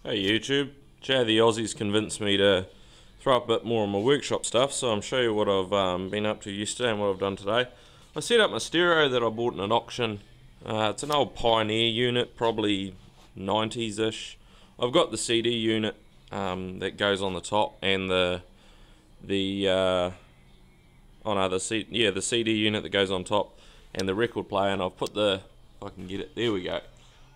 Hey YouTube, Jay the Aussie's convinced me to throw up a bit more on my workshop stuff, so I'm show you what I've been up to yesterday and what I've done today. I set up my stereo that I bought in an auction. It's an old Pioneer unit, probably 90s-ish. I've got the CD unit that goes on the top and the CD unit that goes on top and the record player, and I've put the, if I can get it, there we go.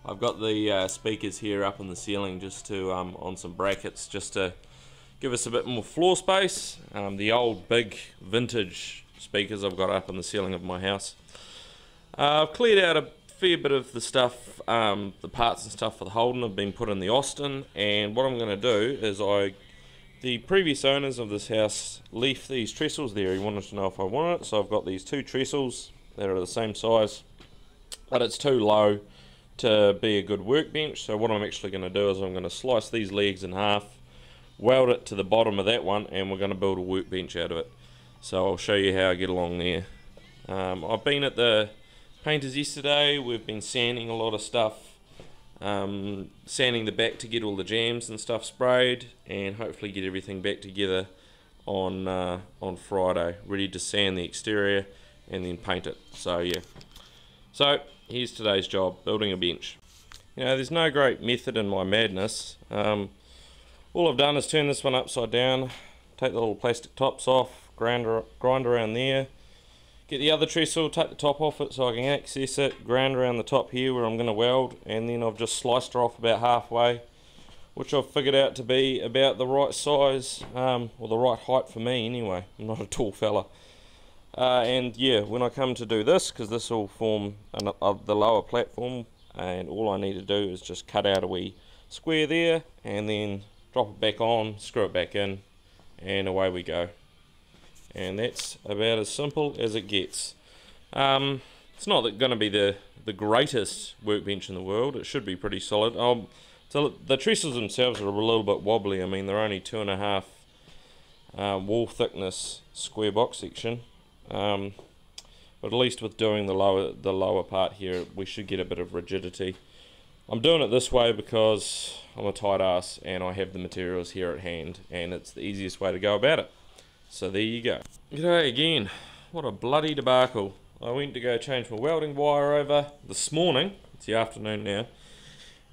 I've got the speakers here up in the ceiling just to on some brackets just to give us a bit more floor space. The old big vintage speakers I've got up in the ceiling of my house. I've cleared out a fair bit of the stuff, the parts and stuff for the Holden have been put in the Austin, and what I'm going to do is the previous owners of this house left these trestles there. He wanted to know if I wanted it, so I've got these two trestles that are the same size, but it's too low to be a good workbench. So what I'm actually going to do is I'm going to slice these legs in half, weld it to the bottom of that one, and we're going to build a workbench out of it. So I'll show you how I get along there. I've been at the painters yesterday. We've been sanding a lot of stuff, sanding the back to get all the jams and stuff sprayed, and hopefully get everything back together on Friday, ready to sand the exterior and then paint it. So yeah, so here's today's job, building a bench. You know, there's no great method in my madness. All I've done is turn this one upside down, take the little plastic tops off, grind around there, get the other trestle, take the top off it so I can access it, grind around the top here where I'm going to weld, and then I've just sliced her off about halfway, which I've figured out to be about the right size, or the right height for me anyway. I'm not a tall fella. And yeah, when I come to do this, because this will form the lower platform, and all I need to do is just cut out a wee square there and then drop it back on, screw it back in, and away we go. And that's about as simple as it gets. It's not going to be the greatest workbench in the world. It should be pretty solid. So the trestles themselves are a little bit wobbly. I mean, they're only 2.5 wall thickness square box section. But at least with doing the lower part here, we should get a bit of rigidity. I'm doing it this way because I'm a tight ass and I have the materials here at hand, and it's the easiest way to go about it. So there you go. G'day again. What a bloody debacle. I went to go change my welding wire over this morning. It's the afternoon now,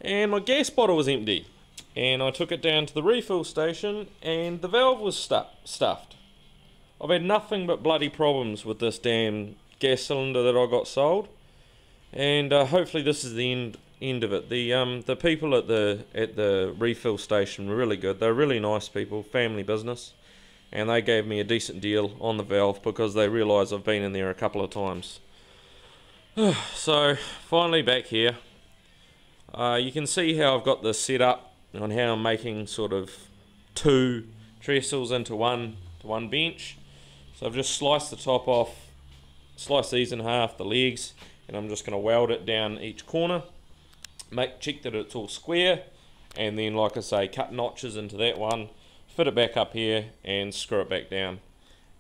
and my gas bottle was empty, and I took it down to the refill station and the valve was stuffed. I've had nothing but bloody problems with this damn gas cylinder that I got sold, and hopefully this is the end of it. The people at the refill station were really good. They're really nice people, family business, and they gave me a decent deal on the valve because they realise I've been in there a couple of times. So finally back here. You can see how I've got this set up on how I'm making sort of two trestles into one bench. So I've just sliced the top off, slice these in half, the legs, and I'm just going to weld it down each corner, check that it's all square, and then, like I say, cut notches into that one, fit it back up here, and screw it back down.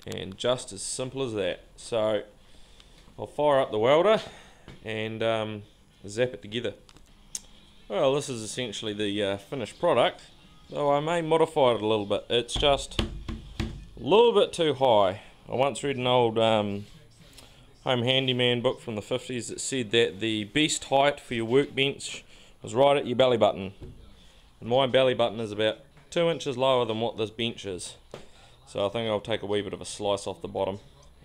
And just as simple as that. So I'll fire up the welder and zap it together. Well, this is essentially the finished product, though I may modify it a little bit. It's just a little bit too high. I once read an old home handyman book from the 50s that said that the best height for your workbench was right at your belly button. And my belly button is about 2 inches lower than what this bench is. So I think I'll take a wee bit of a slice off the bottom,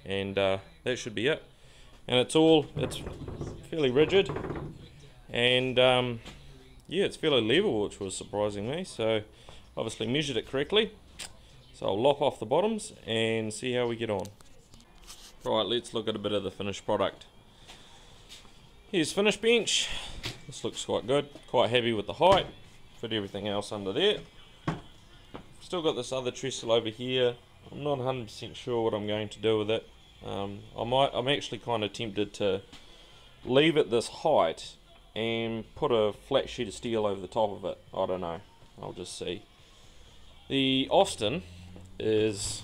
and that should be it. And it's fairly rigid, and yeah, it's fairly level, which was surprising me. So obviously measured it correctly. So I'll lop off the bottoms and see how we get on. Right, let's look at a bit of the finished product. Here's finished bench. This looks quite good, quite heavy with the height. Fit everything else under there. Still got this other trestle over here. I'm not 100% sure what I'm going to do with it. I'm actually kind of tempted to leave it this height and put a flat sheet of steel over the top of it. I don't know. I'll just see. The Austin is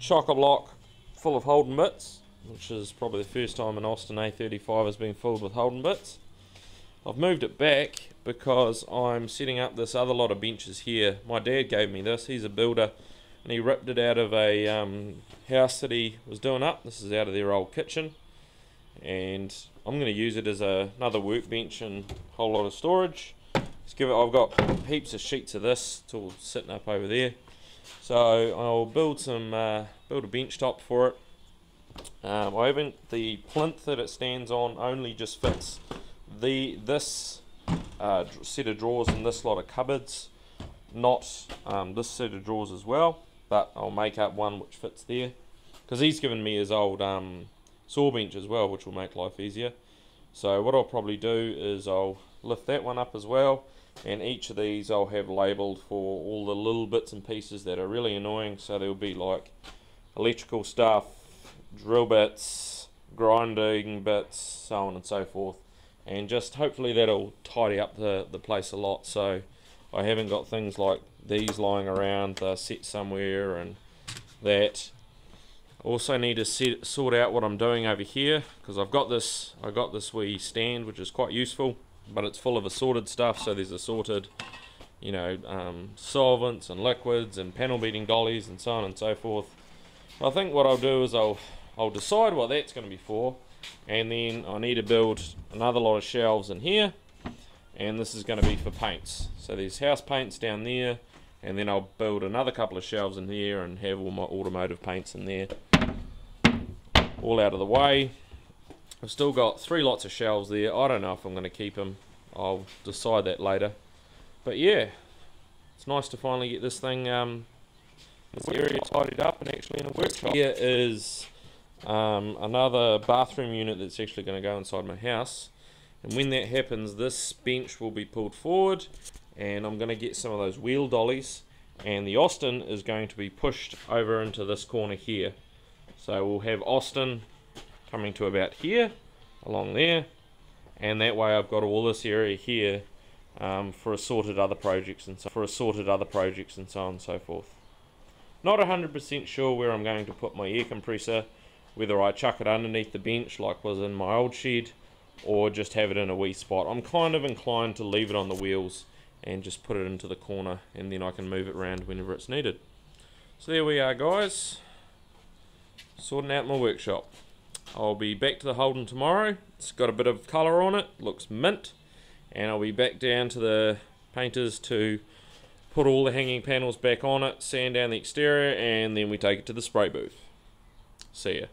chock-a-block full of Holden bits, which is probably the first time an Austin A35 has been filled with Holden bits. I've moved it back because I'm setting up this other lot of benches here. My dad gave me this. He's a builder, and he ripped it out of a house that he was doing up. This is out of their old kitchen, and I'm going to use it as another workbench and a whole lot of storage. I've got heaps of sheets of this. It's all sitting up over there, so I'll build a bench top for it. The plinth that it stands on only just fits this set of drawers and this lot of cupboards, not this set of drawers as well, but I'll make up one which fits there, because he's given me his old saw bench as well, which will make life easier. So what I'll probably do is I'll lift that one up as well, and each of these I'll have labelled for all the little bits and pieces that are really annoying. So there'll be like electrical stuff, drill bits, grinding bits, so on and so forth, and just hopefully that'll tidy up the place a lot, so I haven't got things like these lying around set somewhere and that. Also need to sort out what I'm doing over here, because I got this wee stand which is quite useful, but it's full of assorted stuff. So there's assorted, solvents and liquids and panel beating dollies and so on and so forth. I think what I'll do is I'll decide what that's going to be for, and then I need to build another lot of shelves in here, and this is going to be for paints. So there's house paints down there, and then I'll build another couple of shelves in here and have all my automotive paints in there, all out of the way. I've still got 3 lots of shelves there. I don't know if I'm going to keep them. I'll decide that later. But yeah, it's nice to finally get this thing, this area tidied up and actually in a workshop. Here is another bathroom unit that's actually going to go inside my house, and when that happens, this bench will be pulled forward, and I'm going to get some of those wheel dollies, and the Austin is going to be pushed over into this corner here. So we'll have Austin coming to about here, along there, and that way I've got all this area here for assorted other projects and so on and so forth. Not 100% sure where I'm going to put my air compressor, whether I chuck it underneath the bench like was in my old shed, or just have it in a wee spot. I'm kind of inclined to leave it on the wheels and just put it into the corner, and then I can move it around whenever it's needed. So there we are, guys, sorting out my workshop. I'll be back to the Holden tomorrow. It's got a bit of colour on it, looks mint, and I'll be back down to the painters to put all the hanging panels back on it, sand down the exterior, and then we take it to the spray booth. See ya.